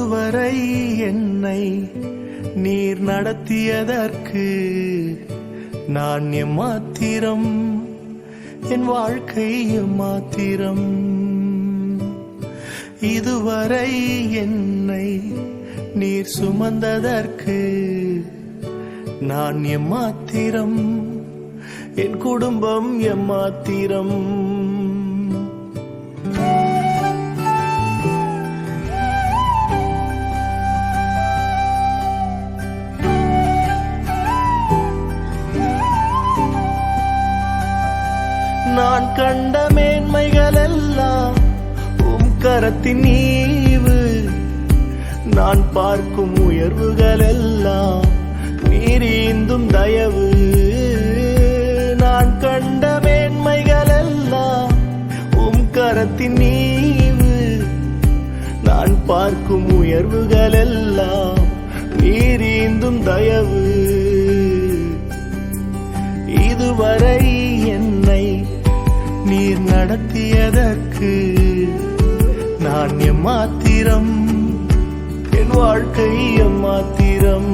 இதுவரை என்னை நீர் நடத்தியதற்கு நான் எம்மாத்திரம், என் வாழ்க்கை எம்மாத்திரம். இதுவரை என்னை நீர் சுமந்ததற்கு நான் எம்மாத்திரம், என் குடும்பம் எம்மாத்திரம். நான் கண்ட மேன்மைகள் எல்லாம் உம் கரத்தின் ஈவு, நான் பார்க்கும் உயர்வுகள் எல்லாம் நீரீந்தும் தயவு. நான் கண்ட மேன்மைகள் எல்லாம் உம் கரத்தின் ஈவு, நான் பார்க்கும் உயர்வுகள் எல்லாம் நீரீந்தும் தயவு. இதுவரை என்னை நீர் நடத்தியதற்கு நான் எம்மாத்திரம், என் வாழ்க்கை எம்மாத்திரம்.